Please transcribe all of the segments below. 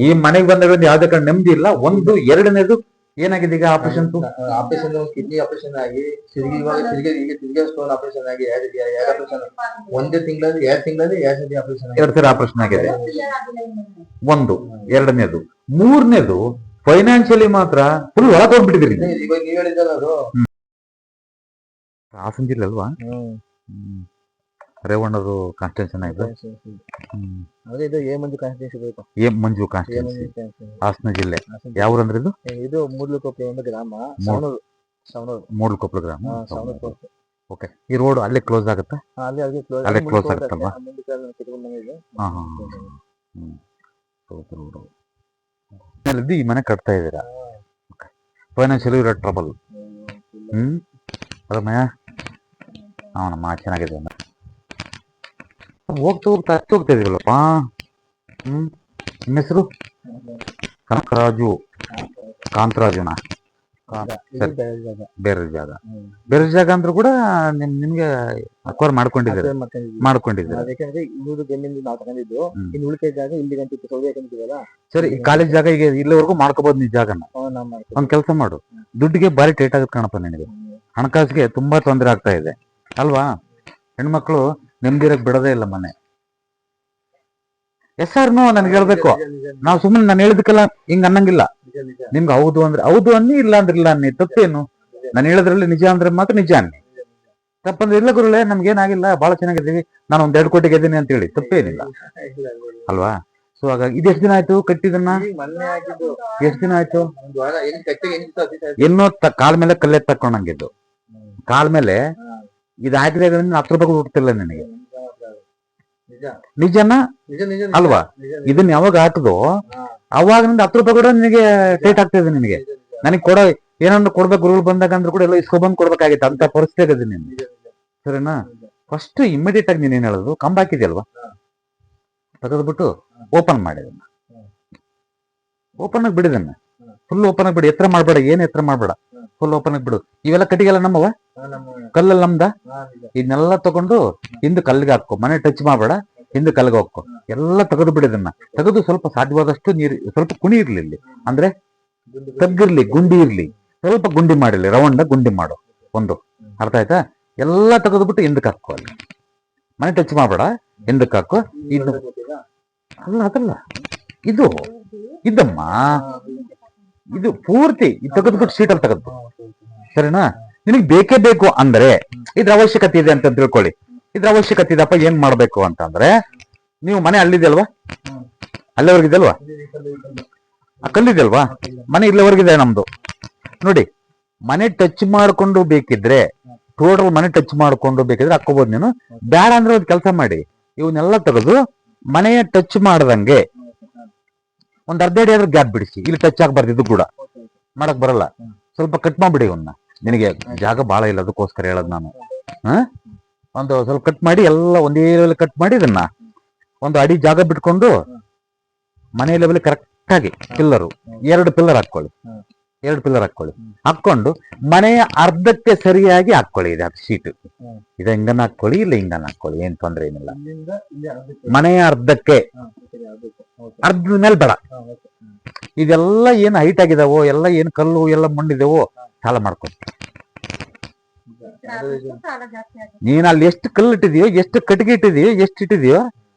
ಈ ಮನೆಗೆ ಬಂದಾಗ ಯಾವ್ದೇ ಕಾರಣ ನೆಮ್ಮದಿ ಇಲ್ಲ. ಒಂದು ಎರಡನೇದು ಏನಾಗಿದೆ ಈಗ ಆಪರೇಷನ್ ಕಿಡ್ನಿ ಆಪರೇಷನ್ ಆಗಿ ತಿರ್ಗಿ ಸ್ಟೋನ್ ಆಪರೇಷನ್ ಆಗಿ ಒಂದೇ ತಿಂಗಳಲ್ಲಿ 2 ಆಪರೇಷನ್ 2 ಸರಿ ಆಪರೇಷನ್ ಆಗಿದೆ. ಒಂದು ಎರಡನೇದು. ಮೂರನೇದು ಫೈನಾನ್ಷಿಯಲಿ ಮಾತ್ರ ಫುಲ್ ಒಳಗೆ ಹೋಗ್ಬಿಟ್ಟಿದ್ರಿ. ನೀವ್ ಹೇಳಿದ್ದಲ್ಲ ಅದು ಹಾಸನ ಜಿಲ್ಲೆ ಅಲ್ವಾ? ರೇವಣ್ಣರು ಕಾನ್ಸ್ಟಿಟ್ಯೂಷನ್ ಆಗಿದೆ. ಮಂಜು ಕಾನ್ಸ್ಟಿಟ್ಯೂನ್ಸಿ ಹಾಸನ ಜಿಲ್ಲೆ. ಯಾವ ಊರಂದ್ರೆ ಇದು ಮೂಡ್ಲಕೊಪ್ಪಲು ಒಂದು ಗ್ರಾಮ. ಮೂಡ್ಲಕೊಪ್ಪಲು ಗ್ರಾಮ. ಓಕೆ. ಈ ರೋಡ್ ಅಲ್ಲೇ ಕ್ಲೋಸ್ ಆಗುತ್ತಾ? ಅಲ್ಲೇ ಕ್ಲೋಸ್ ಆಗುತ್ತಲ್ವಾ? ಈ ಮನೆ ಕಟ್ತಾ ಇದ್ದೀರಾ? ಫೈನಾನ್ಷಿಯಲಿ ಇರೋ ಟ್ರಬಲ್. ಅದಮ್ಮಯ್ಯ ಅವನಮ್ಮ ಚೆನ್ನಾಗಿದೆ. ಹೋಗ್ತಾ ಹೋಗ್ತಾ ಇದೀವಲ್ಲಪ್ಪ. ನಿಮ್ಮ ಹೆಸರು? ಕನಕರಾಜು ಕಾಂತರಾಜುನ? ಬೇರೆ ಜಾಗ ಅಂದ್ರೂ ಕೂಡ ನಿಮ್ಗೆ ಅಕ್ವೈರ್ ಮಾಡ್ಕೊಂಡಿದ್ದೀರಾ? ಸರಿ, ಕಾಲೇಜ್ ಜಾಗ ಈಗ ಇಲ್ಲಿವರೆಗೂ ಮಾಡ್ಕೋಬಹುದು. ನೀ ಜಾಗನ ಒಂದ್ ಕೆಲಸ ಮಾಡು. ದುಡ್ಡಿಗೆ ಬಾರಿ ಟೈಟ್ ಆಗುತ್ತೆ ಕಣಪ್ಪ ನಿನಗೆ. ಹಣಕಾಸಿಗೆ ತುಂಬಾ ತೊಂದರೆ ಆಗ್ತಾ ಇದೆ ಅಲ್ವಾ? ಹೆಣ್ಮಕ್ಳು ನೆಮ್ಮದಿರಕ್ ಬಿಡೋದೇ ಇಲ್ಲ ಮನೆ. ನೋ ನನ್ಗೆ ಹೇಳ್ಬೇಕು. ನಾವು ಸುಮ್ಮನೆ ನಾನು ಹೇಳಿದಕ್ಕೆಲ್ಲ ಹಿಂಗ ಅನ್ನಂಗಿಲ್ಲ. ನಿಮ್ಗೆ ಹೌದು ಅಂದ್ರೆ ಹೌದು ಅನ್ನಿ, ಇಲ್ಲ ಅಂದ್ರೆ ಇಲ್ಲ ಅನ್ನಿ. ತಪ್ಪೇನು? ನಾನು ಹೇಳೋದ್ರಲ್ಲಿ ನಿಜ ಅಂದ್ರೆ ಮಾತ್ರ ನಿಜ ಅನ್ನಿ. ತಪ್ಪಂದ್ರೆ ಇಲ್ಲ ಗುರುಳೆ, ನಮ್ಗೇನಾಗಿಲ್ಲ, ಬಹಳ ಚೆನ್ನಾಗಿದ್ದೀವಿ, ನಾನು 2 ಕೋಟಿ ಗೆದ್ದೀನಿ ಅಂತ ಹೇಳಿ ತಪ್ಪೇನಿಲ್ಲ ಅಲ್ವಾ? ಸೊ ಹಾಗಾಗಿ ಇದು ಎಷ್ಟು ದಿನ ಆಯ್ತು ಕಟ್ಟಿದನ್ನ? ಎಷ್ಟು ದಿನ ಆಯ್ತು? ಇನ್ನೂ ಕಾಲ ಮೇಲೆ ಕಲ್ಲೆ ತಕೊಂಡಂಗಿದ್ದು. ಕಾಲ ಮೇಲೆ ಇದು ಹಾಕಿದಾಗ 10 ರೂಪಾಯಿ ಹುಡ್ತಿಲ್ಲ ನಿನಗೆ. ನಿಜನ ಅಲ್ವಾ? ಇದನ್ನ ಯಾವಾಗ ಹಾಕದೋ ಅವಾಗ 10 ರೂಪಾಯಿ ಕೂಡ ನಿನಗೆ ಟೈಟ್ ಆಗ್ತಿದೆ. ನಿನಗೆ ನನಗೆ ಕೊಡೋ ಏನನ್ನು ಕೊಡ್ಬೇಕು ಗುರುಗಳು ಬಂದಾಗ ಅಂದ್ರೂ ಕೂಡ ಎಲ್ಲ ಇಸ್ಕೊಬಂದ್ ಕೊಡ್ಬೇಕಾಗಿತ್ತು. ಅಂತ ಪರಿಸ್ಥಿತಿ ಆಗದೆ ನಿನ್ಗೆ. ಸರಿನಾ? ಫಸ್ಟ್ ಇಮಿಡಿಯೇಟ್ ಆಗಿ ನೀನೇನ್ ಹೇಳೋದು, ಕಂಬ ಹಾಕಿದ್ಯಲ್ವಾ, ತೆಗೆದ್ಬಿಟ್ಟು ಓಪನ್ ಮಾಡಿದನ್ನ. ಓಪನ್ ಆಗಿ ಬಿಡಿದನ್ನ, ಫುಲ್ ಓಪನ್ ಆಗಿ ಬಿಡಿ. ಎತ್ತರ ಮಾಡ್ಬೇಡ, ಏನ್ ಎತ್ತರ ಮಾಡ್ಬೇಡ, ಫುಲ್ ಓಪನ್ ಆಗಿ ಬಿಡು. ಇವೆಲ್ಲ ಕಟ್ಟಿಗೆಲ್ಲ ನಮ್ಮವ? ಕಲ್ಲಲ್ಲಿ ನಮ್ದ? ಇದನ್ನೆಲ್ಲ ತಗೊಂಡು ಹಿಂದೆ ಕಲ್ಲಿಗೆ ಹಾಕೋ. ಮನೆ ಟಚ್ ಮಾಡ್ಬೇಡ, ಹಿಂದೆ ಕಲ್ಲಿಗೆ ಹಾಕೋ. ಎಲ್ಲ ತೆಗೆದು ಬಿಡಿದನ್ನ. ತೆಗೆದು ಸ್ವಲ್ಪ ಸಾಧ್ಯವಾದಷ್ಟು ನೀರು, ಸ್ವಲ್ಪ ಕುಣಿ ಇರ್ಲಿ ಇಲ್ಲಿ, ಅಂದ್ರೆ ತಗ್ಗಿರ್ಲಿ, ಗುಂಡಿ ಇರ್ಲಿ, ಸ್ವಲ್ಪ ಗುಂಡಿ ಮಾಡಿರ್ಲಿ, ರೌಂಡ್ ಗುಂಡಿ ಮಾಡು. ಒಂದು ಅರ್ಥ ಆಯ್ತಾ? ಎಲ್ಲ ತೆಗೆದ್ಬಿಟ್ಟು ಹಿಂದಕ್ಕೆ ಹಾಕೋ. ಅಲ್ಲಿ ಮನೆ ಟಚ್ ಮಾಡ್ಬೇಡ, ಹಿಂದಕ್ಕೆ ಹಾಕೋ. ಇದು ಅಲ್ಲ, ಅದಲ್ಲ, ಇದು ಇದಮ್ಮ, ಇದು ಪೂರ್ತಿ ತೆಗೆದ್ಬಿಟ್ಟು ಶೀಟಲ್ಲಿ ತೆಗೆದ್ಬಿಟ್ಟು. ಸರಿನಾ? ನಿನಗೆ ಬೇಕೇ ಬೇಕು ಅಂದ್ರೆ ಇದ್ರ ಅವಶ್ಯಕತೆ ಇದೆ ಅಂತ ತಿಳ್ಕೊಳ್ಳಿ. ಇದ್ರ ಅವಶ್ಯಕತೆ ಇದಪ್ಪ, ಏನ್ ಮಾಡ್ಬೇಕು ಅಂತಂದ್ರೆ, ನೀವು ಮನೆ ಅಲ್ಲಿದೆಯಲ್ವಾ? ಅಲ್ಲಿವರೆಗಿದೆಲ್ವಾ? ಕಲ್ಲಿದೆಯಲ್ವಾ? ಮನೆ ಇಲ್ಲಿವರೆಗಿದೆ ನಮ್ದು. ನೋಡಿ, ಮನೆ ಟಚ್ ಮಾಡ್ಕೊಂಡು ಬೇಕಿದ್ರೆ, ಟೋಟಲ್ ಮನೆ ಟಚ್ ಮಾಡ್ಕೊಂಡು ಬೇಕಿದ್ರೆ ಹಾಕೋಬಹುದು ನೀನು. ಬೇಡ ಅಂದ್ರೆ ಒಂದು ಕೆಲಸ ಮಾಡಿ, ಇವನ್ನೆಲ್ಲ ತೆಗೆದು ಮನೆಯ ಟಚ್ ಮಾಡ್ದಂಗೆ ಒಂದ್ 1/2 ಅಡಿ ಆದ್ರೂ ಗ್ಯಾಪ್ ಬಿಡಿಸಿ. ಇಲ್ಲಿ ಟಚ್ ಆಗ್ಬಾರ್ದು. ಇದು ಕೂಡ ಮಾಡಕ್ ಬರಲ್ಲ. ಸ್ವಲ್ಪ ಕಟ್ ಮಾಡ್ಬಿಡಿ ಇವನ್ನ. ನಿನಗೆ ಜಾಗ ಬಹಳ ಇಲ್ಲ, ಅದಕ್ಕೋಸ್ಕರ ಹೇಳದ್ ನಾನು. ಒಂದು ಸ್ವಲ್ಪ ಕಟ್ ಮಾಡಿ, ಎಲ್ಲ ಒಂದೇ ಲೆವೆಲ್ ಕಟ್ ಮಾಡಿ, ಇದನ್ನ 1 ಅಡಿ ಜಾಗ ಬಿಟ್ಕೊಂಡು ಮನೆ ಲೆವೆಲ್ ಕರೆಕ್ಟ್ ಆಗಿ ಪಿಲ್ಲರು 2 ಪಿಲ್ಲರ್ ಹಾಕೊಳ್ಳಿ. 2 ಪಿಲ್ಲರ್ ಹಾಕೊಳ್ಳಿ. ಹಾಕೊಂಡು ಮನೆಯ ಅರ್ಧಕ್ಕೆ ಸರಿಯಾಗಿ ಹಾಕೊಳ್ಳಿ. ಇದು ಶೀಟ್ ಇದು ಹಿಂಗನ್ನ ಹಾಕೊಳ್ಳಿ, ಇಲ್ಲ ಹಿಂಗನ್ನ ಹಾಕೊಳ್ಳಿ, ಏನ್ ತೊಂದ್ರೆ ಏನಿಲ್ಲ. ಮನೆಯ ಅರ್ಧಕ್ಕೆ, ಅರ್ಧದ ಮೇಲೆ ಬೇಡ. ಇದೆಲ್ಲ ಏನ್ ಹೈಟ್ ಆಗಿದಾವೋ, ಎಲ್ಲ ಏನ್ ಕಲ್ಲು ಎಲ್ಲ ಮಣ್ಣಿದಾವೋ ಸಾಲ ಮಾಡ್ಕೊಂಡು. ನೀನ್ ಅಲ್ಲಿ ಎಷ್ಟು ಕಲ್ಲು ಇಟ್ಟಿದೀಯೋ, ಎಷ್ಟು ಕಟ್ಟಿಗೆ ಇಟ್ಟಿದೀಯೋ, ಎಷ್ಟು ಇಟ್ಟಿದೀಯೋ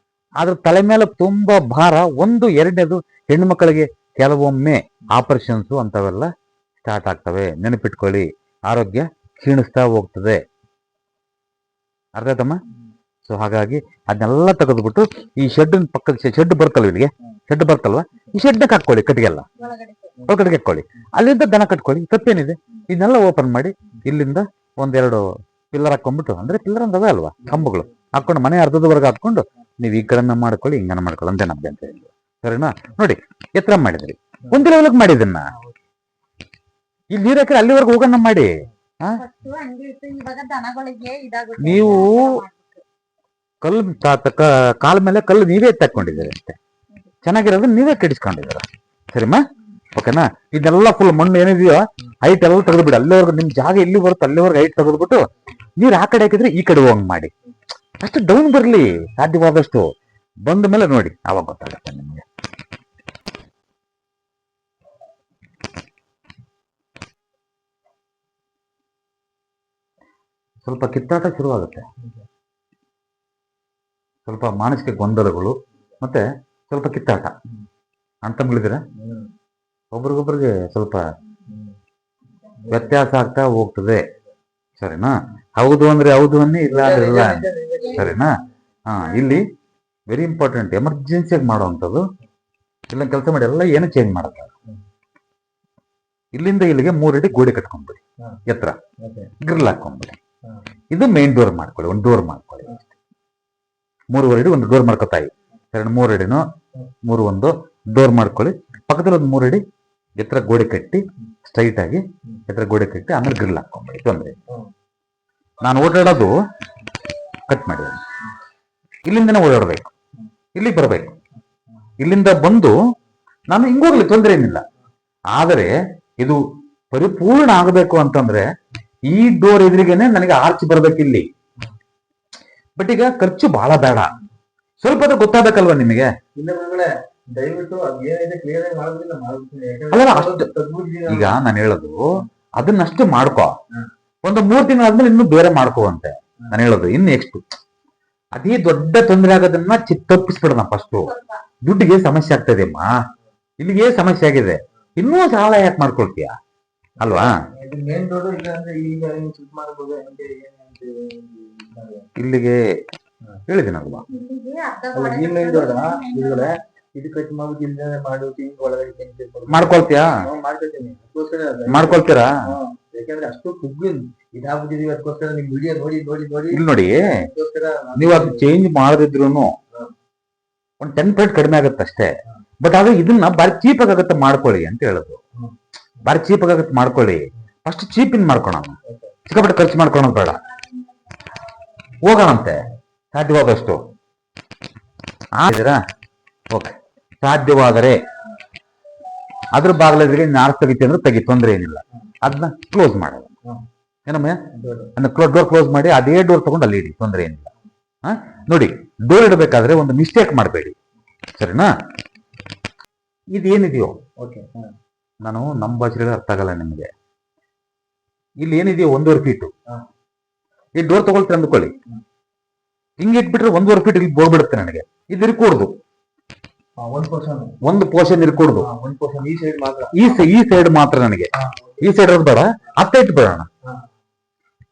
ಅದ್ರ ತಲೆ ಮೇಲೆ ತುಂಬಾ ಭಾರ. ಒಂದು ಎರಡನೇದು, ಹೆಣ್ಣು ಮಕ್ಕಳಿಗೆ ಕೆಲವೊಮ್ಮೆ ಆಪರೇಷನ್ಸ್ ಅಂತವೆಲ್ಲ ಸ್ಟಾರ್ಟ್ ಆಗ್ತವೆ. ನೆನಪಿಟ್ಕೊಳ್ಳಿ, ಆರೋಗ್ಯ ಕ್ಷೀಣಿಸ್ತಾ ಹೋಗ್ತದೆ. ಅರ್ಥ ಆಯ್ತಮ್ಮ? ಸೊ ಹಾಗಾಗಿ ಅದನ್ನೆಲ್ಲ ತೆಗೆದ್ಬಿಟ್ಟು ಈ ಶೆಡ್ ಪಕ್ಕದ ಶೆಡ್ ಬರ್ತಲ್ವ, ಇಲ್ಲಿಗೆ ಶೆಡ್ ಬರ್ತಲ್ವಾ, ಈ ಶೆಡ್ಗೆ ಹಾಕೊಳ್ಳಿ. ಕಟ್ಟಿಗೆಲ್ಲ ಒಳಗಡೆಗೆ ಹಾಕೊಳ್ಳಿ. ಅಲ್ಲಿಂದ ದನ ಕಟ್ಕೊಳ್ಳಿ, ತಪ್ಪೇನಿದೆ. ಇದನ್ನೆಲ್ಲ ಓಪನ್ ಮಾಡಿ ಇಲ್ಲಿಂದ 1-2 ಪಿಲ್ಲರ್ ಹಾಕೊಂಡ್ಬಿಟ್ಟು, ಅಂದ್ರೆ ಪಿಲ್ಲರ್ ಅಂದ್ರೆ ಅದ ಅಲ್ವಾ, ಕಂಬಗಳು ಹಾಕೊಂಡು ಮನೆ ಅರ್ಧದವರೆಗೆ ಹಾಕೊಂಡು ನೀವು ಈ ಕಡೆನ ಮಾಡ್ಕೊಳ್ಳಿ, ಹಿಂಗನ ಮಾಡ್ಕೊಳ್ಳಿ, ಅಂತ ನಮ್ಗೆ ಅಂತ ಹೇಳಿ. ಸರಿನಾ? ನೋಡಿ, ಎತ್ತರ ಮಾಡಿದ್ರಿ, ಒಂದೇ ಲೆವೆಲ್ಗೆ ಮಾಡಿದನ್ನ. ಇಲ್ಲಿ ನೀರ್ ಹಾಕಿ ಅಲ್ಲಿವರೆಗೆ ಹೋಗೋಣ ಮಾಡಿ. ನೀವು ಕಲ್ಲು ಕಾಲ ಮೇಲೆ ಕಲ್ಲು ನೀವೇ ತಕೊಂಡಿದ್ದೀರಿ ಅಷ್ಟೇ. ಚೆನ್ನಾಗಿರೋದು ನೀವೇ ಕೆಡಿಸ್ಕೊಂಡಿದ್ದೀರ. ಸರಿಮಾ? ಓಕೆನಾ? ಇದೆಲ್ಲ ಫುಲ್ ಮಣ್ಣು ಏನಿದೆಯೋ ಹೈಟ್ ಎಲ್ಲ ತೆಗೆದ್ಬಿಡಿ. ಅಲ್ಲಿವರೆಗೂ ನಿಮ್ ಜಾಗ ಎಲ್ಲಿ ಬರುತ್ತೆ ಅಲ್ಲಿವರೆಗೆ ಹೈಟ್ ತೆಗೆದ್ಬಿಟ್ಟು ನೀರು ಆ ಕಡೆ ಹಾಕಿದ್ರೆ ಈ ಕಡೆ ಹೋಗಂಗ್ ಮಾಡಿ. ಅಷ್ಟು ಡೌನ್ ಬರ್ಲಿ ಸಾಧ್ಯವಾದಷ್ಟು. ಬಂದ ಮೇಲೆ ನೋಡಿ, ಅವಾಗ ಗೊತ್ತಾಗತ್ತೆ ನಿಮ್ಗೆ. ಸ್ವಲ್ಪ ಕಿತ್ತಾಟ ಶುರುವಾಗುತ್ತೆ, ಸ್ವಲ್ಪ ಮಾನಸಿಕ ಗೊಂದಲಗಳು, ಮತ್ತೆ ಸ್ವಲ್ಪ ಕಿತ್ತಾಟ ಅಂತಂಗಳಿದ್ರೆ ಒಬ್ರಿಗೊಬ್ರಿಗೆ ಸ್ವಲ್ಪ ವ್ಯತ್ಯಾಸ ಆಗ್ತಾ ಹೋಗ್ತದೆ. ಸರಿನಾ? ಹೌದು ಅಂದ್ರೆ ಹೌದು ಅನ್ನಿ, ಇಲ್ಲ ಅಂದ್ರೆ ಇಲ್ಲ ಅನ್ನಿ. ಸರಿನಾ? ಇಲ್ಲಿ ವೆರಿ ಇಂಪಾರ್ಟೆಂಟ್, ಎಮರ್ಜೆನ್ಸಿಯಾಗಿ ಮಾಡುವಂಥದ್ದು. ಇಲ್ಲ ಕೆಲಸ ಮಾಡಿ ಎಲ್ಲ ಏನು ಚೇಂಜ್ ಮಾಡಲ್ಲ. ಇಲ್ಲಿಂದ ಇಲ್ಲಿಗೆ 3 ಅಡಿ ಗೋಡೆ ಕಟ್ಕೊಂಡ್ಬಿಡಿ, ಎತ್ತರ ಗ್ರಿಲ್ ಹಾಕೊಂಡ್ಬಿಡಿ. ಇದು ಮೇನ್ ಡೋರ್ ಮಾಡ್ಕೊಳ್ಳಿ, ಒಂದು ಡೋರ್ ಮಾಡ್ಕೊಳ್ಳಿ. 3 ಅಡಿ ಒಂದು ಡೋರ್ ಮಾಡ್ಕೊತಾಯಿ. 3 ಅಡಿನೋ 3 ಡೋರ್ ಮಾಡ್ಕೊಳ್ಳಿ. ಪಕ್ಕದಲ್ಲಿ ಒಂದು 3 ಅಡಿ ಎತ್ತರ ಗೋಡೆ ಕಟ್ಟಿ, ಸ್ಟ್ರೈಟ್ ಆಗಿ ಎತ್ತರ ಗೋಡೆ ಕಟ್ಟಿ, ಆಮೇಲೆ ಗ್ರಿಲ್ ಹಾಕೊಂಡ್ಬಿಡಿ. ತೊಂದ್ರೆ ನಾನು ಓಡಾಡೋದು ಕಟ್ ಮಾಡಿ, ಇಲ್ಲಿಂದನೇ ಓಡಾಡಬೇಕು, ಇಲ್ಲಿಗೆ ಬರಬೇಕು. ಇಲ್ಲಿಂದ ಬಂದು ನಾನು ಹಿಂಗೋಗ್ಲಿ, ತೊಂದರೆ ಏನಿಲ್ಲ. ಆದರೆ ಇದು ಪರಿಪೂರ್ಣ ಆಗಬೇಕು ಅಂತಂದ್ರೆ ಈ ಡೋರ್ ಎದುರಿಗೇನೆ ನನಗೆ ಆರ್ಚ್ ಬರ್ಬೇಕು ಇಲ್ಲಿ. ಬಟ್ ಈಗ ಖರ್ಚು ಬಹಳ ಬೇಡ, ಸ್ವಲ್ಪ ಅದು ಗೊತ್ತಾಗಬೇಕಲ್ವಾ ನಿಮಗೆ? ದಯವಿಟ್ಟು ಏನಿದೆ ಕ್ಲಿಯರ್ ಆಗಿ ಮಾಡೋದಿಲ್ಲ ಮಾಡ್ತೀನಿ. ಅಲ್ಲ ಅಷ್ಟು ಈಗ ನಾನು ಹೇಳೋದು ಅದನ್ನಷ್ಟು ಮಾಡ್ಕೋ. ಒಂದು 3 ತಿಂಗಳಾದ್ಮೇಲೆ ಇನ್ನು ಬೇರೆ ಮಾಡ್ಕೋವಂತೆ ನಾನು ಹೇಳೋದು. ಇನ್ನು ನೆಕ್ಸ್ಟ್ ಅದೇ ದೊಡ್ಡ ತೊಂದರೆ ಆಗೋದನ್ನ ತಪ್ಪಿಸ್ಬಿಡೋಣ. ಫಸ್ಟ್ ದುಡ್ಡಿಗೆ ಸಮಸ್ಯೆ ಆಗ್ತದೆ ಅಮ್ಮ, ಇಲ್ಲಿಗೆ ಸಮಸ್ಯೆ ಆಗಿದೆ, ಇನ್ನೂ ಸಾಲ ಯಾಕೆ ಮಾಡ್ಕೊಳ್ತೀಯ ಅಲ್ವಾ? ಮೇನ್ ರೋಡ್ ಇಲ್ಲ ಅಂದ್ರೆ ಈಗ ಮಾಡಬಹುದು. ಇಲ್ಲಿಗೆ ಹೇಳಿದಿನಲ್ವಾ, ಈ ಮೇನ್ ರೋಡ್ ಇದ್ರೊಳಗೆ ಇದು ಕಟ್ ಮಾಡೋದು ಇಲ್ಲ ಮಾಡೋದು ಒಳಗಡೆ ಮಾಡ್ಕೊಳ್ತೀಯಾ? ಮಾಡ್ಕೊಳ್ತೀನಿ, ಮಾಡ್ಕೊಳ್ತೀರಾ? ಯಾಕಂದ್ರೆ ಅಷ್ಟು ಕುಗ್ಗು ಇದಾಗ್ಬಿಟ್ಟಿದೀವಿ. ಅದಕ್ಕೋಸ್ಕರ ನಿಮ್ ವಿಡಿಯೋ ನೋಡಿ ನೋಡಿ ನೋಡಿ ಇಲ್ಲಿ ನೋಡಿ, ನೀವು ಅದು ಚೇಂಜ್ ಮಾಡದಿದ್ರು ಒಂದು 10% ಕಡಿಮೆ ಆಗುತ್ತೆ ಅಷ್ಟೇ. ಬಟ್ ಅದು ಇದನ್ನ ಬಾರಿ ಚೀಪ್ ಆಗುತ್ತೆ ಮಾಡ್ಕೊಳ್ಳಿ ಅಂತ ಹೇಳೋದು. ಬಾರಿ ಚೀಪ್ ಆಗುತ್ತೆ ಮಾಡ್ಕೊಳ್ಳಿ. ಫಸ್ಟ್ ಚೀಪ್ ಇನ್ ಮಾಡ್ಕೊಳ, ಸಿಕ್ಕಾಪಟ್ಟೆ ಖರ್ಚು ಮಾಡ್ಕೊಳೋದು ಬೇಡ. ಹೋಗೋಣಂತೆ ಸಾಧ್ಯವಾದಷ್ಟು. ಓಕೆ, ಸಾಧ್ಯವಾದರೆ ಅದ್ರ ಬಾಗಿಲಿಗೆ ನಾರ್ತ್ ತೆಗಿತಿ ಅಂದ್ರೆ ತೆಗಿ, ತೊಂದರೆ ಏನಿಲ್ಲ. ಅದನ್ನ ಕ್ಲೋಸ್ ಮಾಡೋದು ಏನಮ್ಮ, ಡೋರ್ ಕ್ಲೋಸ್ ಮಾಡಿ ಅದೇ ಡೋರ್ ತಗೊಂಡು ಅಲ್ಲಿ ಇಡಿ, ತೊಂದರೆ ಏನಿಲ್ಲ. ನೋಡಿ, ಡೋರ್ ಇಡಬೇಕಾದ್ರೆ ಒಂದು ಮಿಸ್ಟೇಕ್ ಮಾಡಬೇಡಿ, ಸರಿನಾ? ಇದೇನಿದೆಯೋ ನಾನು ನಮ್ಮ ಭಾಷೆಗೆ ಅರ್ಥ ಆಗಲ್ಲ ನಿಮಗೆ. ಇಲ್ಲಿ ಏನಿದೆಯೋ 1.5 ಫೀಟು ಈ ಡೋರ್ ತಗೊಳ್ತೀರ ಅಂದ್ಕೊಳ್ಳಿ. ಹಿಂಗೆ ಇಟ್ಬಿಟ್ರೆ 1.5 ಫೀಟ್ ಇಲ್ಲಿ ಬೋರ್ಬಿಡುತ್ತೆ ನನಗೆ. ಇದು ಇರ್ಕೂಡ್ದು, ಒಂದು ಪೋರ್ಷನ್ ಇರ್ಕೂಡ್ದು. ಈ ಸೈಡ್ ಮಾತ್ರ ನನಗೆ, ಈ ಸೈಡ್ ಅದು ಬೇಡ, ಅತ್ತ ಇಟ್ಬಿಡೋಣ.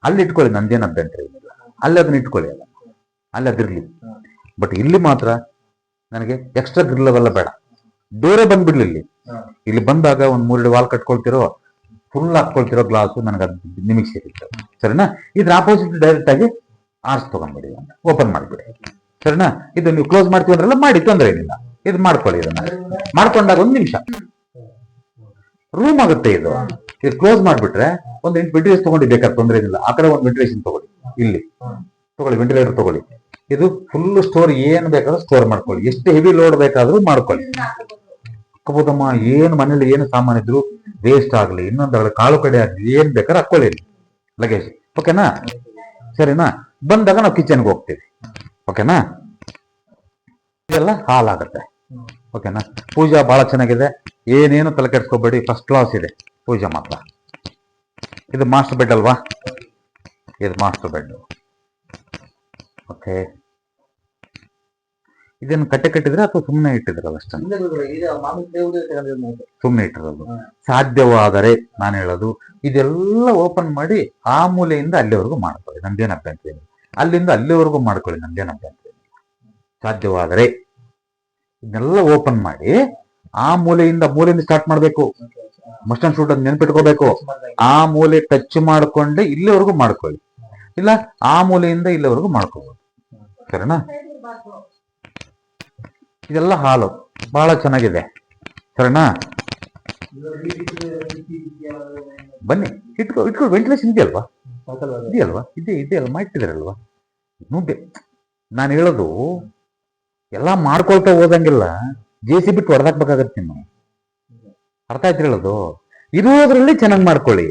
ಅಲ್ಲಿ ಇಟ್ಕೊಳ್ಳಿ, ನಂದೇನು ಅಭ್ಯಂತರ ಏನಿಲ್ಲ. ಅಲ್ಲಿ ಅದನ್ನ ಇಟ್ಕೊಳ್ಳಿ, ಅಲ್ಲ ಅಲ್ಲಿ ಅದಿರ್ಲಿ. ಬಟ್ ಇಲ್ಲಿ ಮಾತ್ರ ನನಗೆ ಎಕ್ಸ್ಟ್ರಾ ಗ್ರಿಲ್ ಅವೆಲ್ಲ ಬೇಡ, ಡೋರೇ ಬಂದ್ಬಿಡ್ಲಿ. ಇಲ್ಲಿ ಬಂದಾಗ ಒಂದು 3 ಅಡಿ ವಾಲ್ ಕಟ್ಕೊಳ್ತಿರೋ, ಫುಲ್ ಹಾಕೊಳ್ತಿರೋ ಗ್ಲಾಸು ನನಗೆ ಅದು ನಿಮಗೆ ಸೇರಿತ್ತು, ಸರಿನಾ? ಇದ್ರ ಆಪೋಸಿಟ್ ಡೈರೆಕ್ಟ್ ಆಗಿ ಆರ್ಸ್ ತಗೊಂಡ್ಬಿಡಿ, ಓಪನ್ ಮಾಡಿಬಿಡಿ, ಸರಿನಾ? ಇದು ನೀವು ಕ್ಲೋಸ್ ಮಾಡ್ತೀವಿ ಅಂದ್ರಲ್ಲ, ಮಾಡಿ, ತೊಂದರೆ ಏನಿಲ್ಲ. ಇದು ಮಾಡ್ಕೊಳ್ಳಿ. ಇದನ್ನ ಮಾಡ್ಕೊಂಡಾಗ 1 ನಿಮಿಷ ರೂಮ್ ಆಗುತ್ತೆ. ಇದು ಕ್ಲೋಸ್ ಮಾಡ್ಬಿಟ್ರೆ ಒಂದು ವೆಂಟಿಲೇಷನ್ ತಗೊಂಡು ಬೇಕಾದ್ರೆ ತೊಂದರೆ ಏನಿಲ್ಲ. ಆ ಕಡೆ ಒಂದು ವೆಂಟಿಲೇಷನ್ ತಗೊಳ್ಳಿ, ಇಲ್ಲಿ ತಗೊಳ್ಳಿ, ವೆಂಟಿಲೇಟರ್ ತಗೊಳ್ಳಿ. ಇದು ಫುಲ್ ಸ್ಟೋರ್ ಏನು ಬೇಕಾದ್ರೂ ಸ್ಟೋರ್ ಮಾಡ್ಕೊಳ್ಳಿ, ಎಷ್ಟು ಹೆವಿ ಲೋಡ್ ಬೇಕಾದ್ರೂ ಮಾಡ್ಕೊಳ್ಳಿ. ಹಾಕೋಬೋದಮ್ಮ, ಏನು ಮನೇಲಿ ಏನು ಸಾಮಾನಿದ್ರು ವೇಸ್ಟ್ ಆಗಲಿ, ಇನ್ನೊಂದಾಗಲಿ, ಕಾಳು ಕಡೆ ಆಗಲಿ, ಏನ್ ಬೇಕಾದ್ರೆ ಹಾಕೊಳ್ಳಿ ಲಗೇಜ್. ಓಕೆನಾ? ಸರಿನಾ? ಬಂದಾಗ ನಾವು ಕಿಚನ್ಗೆ ಹೋಗ್ತೀವಿ. ಓಕೆನಾ? ಇದೆಲ್ಲ ಹಾಲಾಗತ್ತೆ. ಓಕೆನಾ? ಪೂಜಾ ಬಹಳ ಚೆನ್ನಾಗಿದೆ, ಏನೇನು ತಲೆ ಕೆಡ್ಸ್ಕೋಬೇಡಿ, ಫಸ್ಟ್ ಕ್ಲಾಸ್ ಇದೆ ಪೂಜಾ ಮಾತ್ರ. ಇದು ಮಾಸ್ಟರ್ ಬೆಡ್ ಅಲ್ವಾ? ಇದು ಮಾಸ್ಟರ್ ಬೆಡ್. ಓಕೆ, ಇದನ್ನು ಕಟ್ಟಿದ್ರೆ ಅಥವಾ ಸುಮ್ಮನೆ ಇಟ್ಟಿದ್ರಲ್ಲ? ಅಷ್ಟೇ, ಸುಮ್ಮನೆ ಇಟ್ಟಿರೋದು. ಸಾಧ್ಯವಾದರೆ ನಾನು ಹೇಳೋದು, ಇದೆಲ್ಲ ಓಪನ್ ಮಾಡಿ ಆ ಮೂಲೆಯಿಂದ ಅಲ್ಲಿವರೆಗೂ ಮಾಡ್ಕೊಳ್ಳಿ, ನಮ್ದೇನು ಅಭ್ಯಂತರ ಇಲ್ಲ. ಅಲ್ಲಿಂದ ಅಲ್ಲಿವರೆಗೂ ಮಾಡ್ಕೊಳ್ಳಿ, ನಮ್ದೇನು ಅಭ್ಯಂತರ ಇಲ್ಲ. ಸಾಧ್ಯವಾದರೆ ಇದನ್ನೆಲ್ಲ ಓಪನ್ ಮಾಡಿ ಆ ಮೂಲೆಯಿಂದ ಸ್ಟಾರ್ಟ್ ಮಾಡಬೇಕು. ಮಸ್ಟ್ ಅಂಡ್ ಶೂಟ್ ಅಂತ ನೆನ್ಪಿಟ್ಕೋಬೇಕು. ಆ ಮೂಲೆ ಟಚ್ ಮಾಡ್ಕೊಂಡೆ ಇಲ್ಲಿವರೆಗೂ ಮಾಡ್ಕೊಳ್ಳಿ, ಇಲ್ಲ ಆ ಮೂಲೆಯಿಂದ ಇಲ್ಲಿವರೆಗೂ ಮಾಡ್ಕೋಬಹುದು, ಸರಿನಾ? ಇದೆಲ್ಲ ಹಾಲು ಬಹಳ ಚೆನ್ನಾಗಿದೆ, ಸರಿನಾ? ಬನ್ನಿ, ಇಟ್ಕೊ ವೆಂಟಿಲೇಷನ್ ಇದೆಯಲ್ವಾ? ಇದೆಯಲ್ವಾ? ಇಟ್ಟಿದಾರಲ್ವಾ? ನಾನು ಹೇಳೋದು ಎಲ್ಲ ಮಾಡ್ಕೊಳ್ತಾ ಹೋದಂಗಿಲ್ಲ, JCB ಬಿಟ್ಟು ಹೊಡೆದಾಕ್ಬೇಕಾಗತ್ತೆ. ನೀವು ಅರ್ಥ ಆಯ್ತು ಹೇಳೋದು? ಇರೋದ್ರಲ್ಲಿ ಚೆನ್ನಾಗಿ ಮಾಡ್ಕೊಳ್ಳಿ,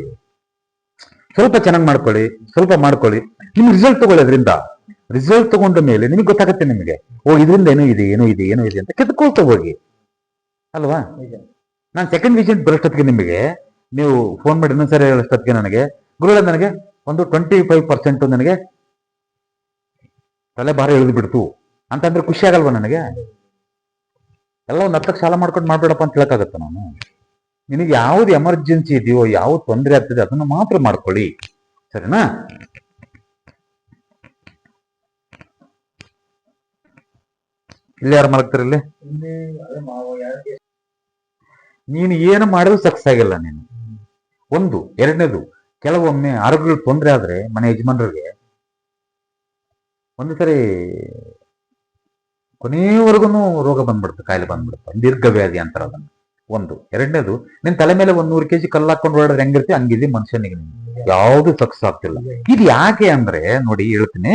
ಸ್ವಲ್ಪ ಚೆನ್ನಾಗಿ ಮಾಡ್ಕೊಳ್ಳಿ, ಸ್ವಲ್ಪ ಮಾಡ್ಕೊಳ್ಳಿ. ನಿಮ್ಗೆ ರಿಸಲ್ಟ್ ತಗೊಳ್ಳಿ. ಅದರಿಂದ ರಿಸಲ್ಟ್ ತಗೊಂಡ ಮೇಲೆ ನಿಮಗೆ ಗೊತ್ತಾಗುತ್ತೆ, ನಿಮಗೆ ಓ ಇದರಿಂದ ಏನೋ ಇದೆ ಅಂತ ಕೆತ್ಕೊಳ್ತಾ ಹೋಗಿ, ಅಲ್ವಾ? ನಾನು ಸೆಕೆಂಡ್ ವಿಷಯ ಬರೋಷ್ಟೊತ್ತಿಗೆ ನಿಮಗೆ ನೀವು ಫೋನ್ ಮಾಡಿ ಇನ್ನೊಂದ್ಸರಿ ಹೇಳೋಷ್ಟೊತ್ತಿಗೆ ನನಗೆ ಗುರುಗಳೇ ನನಗೆ ಒಂದು 25% ನನಗೆ ತಲೆ ಭಾರ ಇಳಿದು ಬಿಡ್ತು ಅಂತಂದ್ರೆ ಖುಷಿ ಆಗಲ್ವಾ ನನಗೆ? ಎಲ್ಲ ಒಂದು 10 ಲಕ್ಷ ಸಾಲ ಮಾಡ್ಕೊಂಡು ಮಾಡ್ಬೇಡಪ್ಪ ಅಂತ ಹೇಳಕ್ಕಾಗತ್ತ ನಾನು? ನಿನಗೆ ಯಾವ್ದು ಎಮರ್ಜೆನ್ಸಿ ಇದೆಯೋ, ಯಾವ್ದು ತೊಂದರೆ ಆಗ್ತಿದೆ ಅದನ್ನ ಮಾತ್ರ ಮಾಡ್ಕೊಳ್ಳಿ, ಸರಿನಾ? ಇಲ್ಲಿ ಯಾರು ಮಲಗ್ತಾರಲ್ಲಿ? ನೀನು ಏನು ಮಾಡಿದ್ರು ಸಕ್ಸಸ್ ಆಗಿಲ್ಲ ನೀನು. ಒಂದು. ಎರಡನೇದು, ಕೆಲವೊಮ್ಮೆ ಆರೋಗ್ಯಗಳು ತೊಂದರೆ ಆದ್ರೆ ಮನೆ ಯಜಮಾನರಿಗೆ ಒಂದು ಸರಿ ಕೊನೆಯವರೆಗೂ ರೋಗ ಬಂದ್ಬಿಡುತ್ತೆ, ಕಾಯಿಲೆ ಬಂದ್ಬಿಡುತ್ತೆ, ದೀರ್ಘವ್ಯಾಧಿ ಅಂತಾರೆ ಅದನ್ನ. ಒಂದು. ಎರಡನೇದು, ನಿನ್ ತಲೆ ಮೇಲೆ 100 kg ಕಲ್ಲು ಹಾಕೊಂಡು ಓಡಾಡ್ರೆ ಹೆಂಗಿರ್ತಿ ಹಂಗಿದೆ ಮನುಷ್ಯನಿಗೆ. ಯಾವ್ದು ಸಕ್ಸಸ್ ಆಗ್ತಿಲ್ಲ. ಇದು ಯಾಕೆ ಅಂದ್ರೆ ನೋಡಿ ಹೇಳ್ತೀನಿ,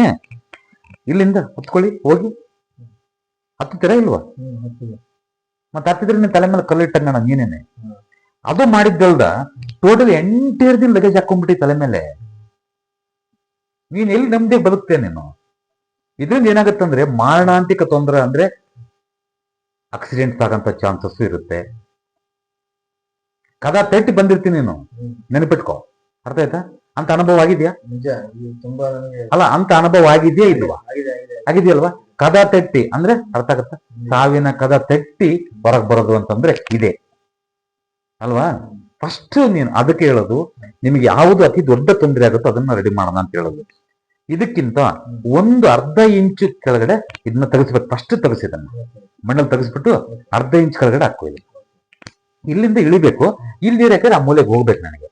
ಇಲ್ಲಿಂದ ಹತ್ಕೊಳ್ಳಿ, ಹೋಗಿ ಹತ್ತುತ್ತೀರಾ ಇಲ್ವಾ? ಮತ್ತೆ ಹತ್ತಿದ್ರೆ ನಿನ್ ತಲೆ ಮೇಲೆ ಕಲ್ಲು ಇಟ್ಟಂಗಣ ನೀನೇನೆ. ಅದು ಮಾಡಿದ್ದಲ್ದ ಟೋಟಲ್ ಎಂಟೇರ್ ದಿನ ಲಗೇಜ್ ಹಾಕೊಂಡ್ಬಿಟ್ಟಿ ತಲೆ ಮೇಲೆ. ನೀನ್ ಎಲ್ಲಿ ನಮ್ದೇ ಬದುಕ್ತೇ ನೀನು? ಇದರಿಂದ ಏನಾಗುತ್ತಂದ್ರೆ ಮಾರಣಾಂತಿಕ ತೊಂದರೆ, ಅಂದ್ರೆ ಆಕ್ಸಿಡೆಂಟ್ ಆಗಂತ ಚಾನ್ಸಸ್ ಇರುತ್ತೆ. ಕದ ತಟ್ಟಿ ಬಂದಿರ್ತೀನಿ ನೀನು, ನೆನಪಿಟ್ಕೋ. ಅರ್ಥ ಆಯ್ತಾ? ಅಂತ ಅನುಭವ ಆಗಿದ್ಯಾ? ನಿಜ, ತುಂಬಾ ಅಲ್ಲ, ಅಂತ ಅನುಭವ ಆಗಿದ್ಯಾ ಇಲ್ವಾ? ಆಗಿದೆಯಲ್ವಾ? ಕದ ತಟ್ಟಿ ಅಂದ್ರೆ ಅರ್ಥ ಆಗತ್ತ? ಸಾವಿನ ಕದ ತಟ್ಟಿ ಹೊರಗೆ ಬರೋದು ಅಂತಂದ್ರೆ ಇದೆ ಅಲ್ವಾ? ಫಸ್ಟ್ ನೀನು ಅದಕ್ಕೆ ಹೇಳೋದು, ನಿಮಗೆ ಯಾವುದು ಅತಿ ದೊಡ್ಡ ತೊಂದರೆ ಆಗುತ್ತೋ ಅದನ್ನ ರೆಡಿ ಮಾಡೋಣ ಅಂತ ಹೇಳೋದು. ಇದಕ್ಕಿಂತ ಒಂದು ಅರ್ಧ ಇಂಚು ಕೆಳಗಡೆ ಇದನ್ನ ತೆಗೆಸ್ಬೇಕು. ಫಸ್ಟ್ ತೆಗೆಸಿದನ್ನ ಮಣ್ಣಲ್ಲಿ ತೆಗೆಸ್ಬಿಟ್ಟು ಅರ್ಧ ಇಂಚ್ ಕೆಳಗಡೆ ಹಾಕೋದು. ಇಲ್ಲಿಂದ ಇಳಿಬೇಕು. ಇಲ್ಲಿ ಯಾಕಂದ್ರೆ ಆ ಮೂಲೆಗೆ ಹೋಗ್ಬೇಕು ನನಗೆ.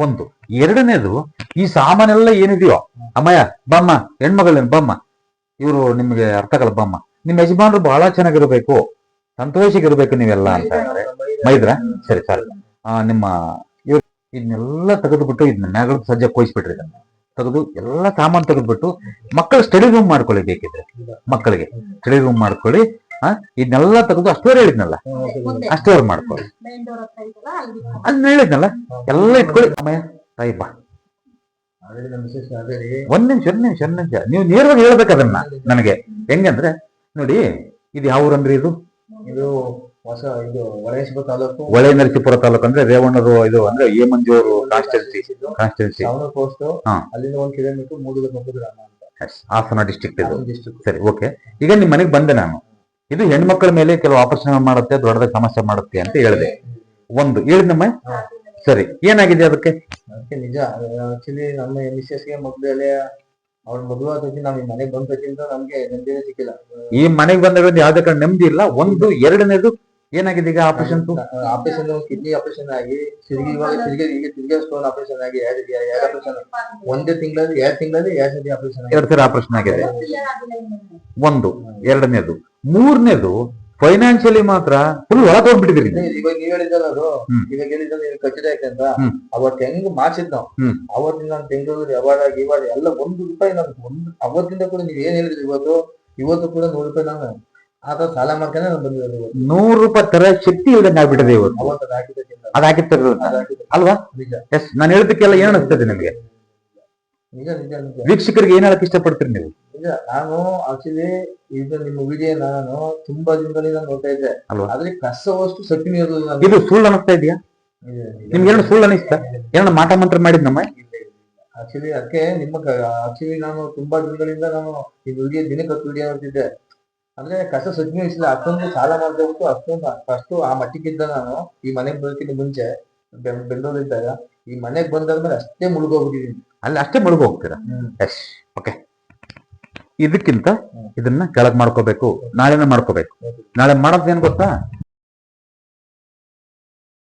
ಒಂದು. ಎರಡನೇದು, ಈ ಸಾಮಾನೆಲ್ಲ ಏನಿದೆಯೋ, ಅಮ್ಮಯ್ಯ ಬಮ್ಮ, ಹೆಣ್ಮಗಳೇನು ಬಮ್ಮ, ಇವರು ನಿಮ್ಗೆ ಅರ್ಥ ಆಗಲ್ಲ ಬಮ್ಮ, ನಿಮ್ ಯಜಮಾನ್ರು ಬಹಳ ಚೆನ್ನಾಗಿರ್ಬೇಕು, ಸಂತೋಷಗಿರ್ಬೇಕು ನೀವೆಲ್ಲ ಅಂತ ಹೇಳಿದ್ರೆ ಮೈದ್ರ ಸರಿ ಸರಿ ನಿಮ್ಮ ಇವ್ರು ಇದನ್ನೆಲ್ಲ ತೆಗೆದುಬಿಟ್ಟು ಇದನ್ನ ಮ್ಯಾಗಳ ಸಜ್ಜೆ ಕೊಯ್ಸ್ಬಿಟ್ರಿ. ಇದನ್ನ ತೆಗೆದು ಎಲ್ಲ ಸಾಮಾನು ತೆಗೆದ್ಬಿಟ್ಟು ಮಕ್ಕಳು ಸ್ಟಡಿ ರೂಮ್ ಮಾಡ್ಕೊಳ್ಳಿ, ಬೇಕಿದ್ರೆ ಮಕ್ಕಳಿಗೆ ಸ್ಟಡಿ ರೂಮ್ ಮಾಡ್ಕೊಳ್ಳಿ. ಇದನ್ನೆಲ್ಲ ತೆಗೆದು ಅಷ್ಟೋರ್ ಹೇಳಿದ್ನಲ್ಲ, ಅಷ್ಟೋರ್ ಮಾಡ್ಕೊಳ್ಳಿ. ಅದನ್ನ ಹೇಳಿದ್ನಲ್ಲ ಎಲ್ಲ ಇಟ್ಕೊಳ್ಳಿ. ಅಮ್ಮಯ್ಯ ತಾಯಿ ಬಾ, ಒಂದ್ ನಿಮಿಷ ನೀವು ನೇರವಾಗಿ ಹೇಳ್ಬೇಕು ಅದನ್ನ ನನಗೆ. ಹೆಂಗಂದ್ರೆ ನೋಡಿ, ಇದು ಯಾವ ಊರಂದ್ರೆ ಇದು ಹೊಸ ಇದು ಹೊಳೆ ನರಸೀಪುರ ತಾಲೂಕು ಅಂದ್ರೆ ರೇವಣ್ಣರು ಇದು ಅಂದ್ರೆ ಎ ಮಂಜು ಅವರು ಕಾನ್ಸ್ಟಿಟ್ಯೂನ್ಸಿ ಅಲ್ಲಿಂದ 1 ಕಿಲೋಮೀಟರ್ ಮೂಡುಗಲ್ ಗ್ರಾಮ ಅಂತ, ಹಾಸನ ಡಿಸ್ಟ್ರಿಕ್ಟ್ ಇದು. ಸರಿ, ಓಕೆ. ಈಗ ನಿಮ್ ಮನೆಗೆ ಬಂದೆ ನಾನು. ಇದು ಹೆಣ್ಮಕ್ಳ ಮೇಲೆ ಕೆಲವು ಆಪರೇಷನ್ ಮಾಡುತ್ತೆ, ದೊಡ್ಡದಾಗಿ ಸಮಸ್ಯೆ ಮಾಡುತ್ತೆ ಅಂತ ಹೇಳಿದೆ. ಒಂದು ಹೇಳಿದ್ನಮ್ಮ. ಸರಿ, ಏನಾಗಿದೆ ಅದಕ್ಕೆ? ನಿಜ, ಆಕ್ಚುಲಿ ನಮ್ಮ ಮಿಸ್ಸಸ್ಗೆ ಮಕ್ಕಳಲ್ಲಿ ಅವ್ರ ಮದುವೆ ಆಗಿ ನಾವ್ ಈ ಮನೆಗೆ ಬಂದ್ಬೇಕಿಂತ ನಮ್ಗೆ ನೆಮ್ಮದಿನೇ ಸಿಕ್ಕಿಲ್ಲ. ಈ ಮನೆಗೆ ಬಂದಾಗ ಯಾವ್ದೇ ಕಾರಣ ನೆಮ್ಮದಿ ಇಲ್ಲ. ಒಂದು. ಎರಡನೇದು ಏನಾಗಿದೆ ಈಗ? ಆಪರೇಷನ್ ಕಿಡ್ನಿ ಆಪರೇಷನ್ ಆಗಿ ತಿರ್ಗಿ ಸ್ಟೋನ್ ಆಪರೇಷನ್ ಆಗಿ 2 ಆಪರೇಷನ್, ಒಂದೇ ತಿಂಗಳಲ್ಲಿ 2 ತಿಂಗಳಲ್ಲಿ 2 ಸತಿ ಆಪರೇಷನ್, 2 ಸರಿ ಆಪರೇಷನ್ ಆಗಿದೆ. ಒಂದು. ಎರಡನೇದು. ಮೂರನೇದು, ಫೈನಾನ್ಷಿಯಲಿ ಮಾತ್ರ ಫುಲ್ ಒಳಗೆ ಹೋಗ್ಬಿಟ್ಟಿದ್ರಿ. ಇವಾಗ ನೀವ್ ಹೇಳಿದ್ದಲ್ಲ ಅದು, ಇವಾಗ ಹೇಳಿದ್ದಲ್ಲ ನೀವು ಖಚಿತ ಯಾಕಂತ ಅವತ್ತು ಹೆಂಗ್ ಮಾಡ್ಸಿದ್ ನಾವು, ಅವತ್ತಿನ ನಾನು ಬೆಂಗಳೂರು ಅವಾರ್ಡ್ ಇವಾರ್ಡ್ ಎಲ್ಲ ₹1 ನಮ್ಗೆ ಅವತ್ತಿಂದ ಕೂಡ ನೀವ್ ಏನ್ ಹೇಳಿದ್ರಿ, ಇವತ್ತು ಕೂಡ ₹100 ನಾನು ಆತರ ಸಾಲ ಮಾಡ್ಕೊಂಡೆ ನಾನು ಬಂದಿರೋದು. ₹100 ತರ ಶಕ್ತಿ ಇಲ್ದಂಗೆ ಆಗ್ಬಿಟ್ಟಿದೆ ಇವತ್ತು. ಅದ್ ಹಾಕಿರ್ತಿರೋದು ಅಲ್ವಾ? ಎಸ್, ನಾನು ಹೇಳೋದಕ್ಕೆಲ್ಲ ಏನ್ ಅನಿಸ್ತದೆ ನಿಮ್ಗೆ? ನಿಜ ನಿಜ ನಿಜ. ವೀಕ್ಷಕರಿಗೆ ಏನ್ ಹೇಳಕ್ ಇಷ್ಟಪಡ್ತೀರಿ ನೀವು? ನಿಜ, ನಾನು ಆಕ್ಚುಲಿ ಇದು ನಿಮ್ಮ ವಿಡಿಯೋ ನಾನು ತುಂಬಾ ದಿನಗಳಿಂದ ನೋಡ್ತಾ ಇದ್ದೆ ಅಲ್ವಾ, ಆದ್ರೆ ಕಸವಷ್ಟು ಸತ್ಯ ಇರೋದಿಲ್ಲ. ಇದು ಸುಳ್ಳು ಅನಿಸ್ತಾ ಇದೆಯಾ ನಿಮ್ಗೆ? ಏನೋ ಸುಳ್ಳು ಅನಿಸ್ತಾ? ಏನೋ ಮಾಟ ಮಂತ್ರ ಮಾಡಿದ್ನಮ್ಮ? ಆಕ್ಚುಲಿ ಅದಕ್ಕೆ ಆಕ್ಚುಲಿ ನಾನು ತುಂಬಾ ದಿನಗಳಿಂದ ನಾನು ಈ ವಿಡಿಯೋ ದಿನಕ್ಕೆ 10 ವಿಡಿಯೋ ನೋಡ್ತಿದ್ದೆ. ಅಂದ್ರೆ ಕಸ ಸಜ್ಞೆ ಇಲ್ಲ, ಅಷ್ಟೊಂದು ಸಾಲ ಮಾಡ್ಬೇಕು, ಅಷ್ಟೊಂದು ಫಸ್ಟ್ ಆ ಮಟ್ಟಿಗಿದ್ದ ನಾನು ಈ ಮನೆಗೆ ಬರೋಕ್ಕಿಂತ ಮುಂಚೆ ಬೆಂಗಳೂರಿದ್ದಾಗ ಈ ಮನೆಗೆ ಬಂದಾದ್ಮೇಲೆ ಅಷ್ಟೇ ಮುಳುಗೋಗ್ಬಿಟ್ಟಿದ್ದೀನಿ. ಅಲ್ಲಿ ಅಷ್ಟೇ ಮುಳುಗೋಗ್ತೀರಾ? S, okay. ಇದಕ್ಕಿಂತ ಇದನ್ನ ಕೆಳಗ್ ಮಾಡ್ಕೋಬೇಕು, ನಾಳೆನೇ ಮಾಡ್ಕೋಬೇಕು. ನಾಳೆ ಮಾಡೋದ್ ಏನ್ ಗೊತ್ತಾ?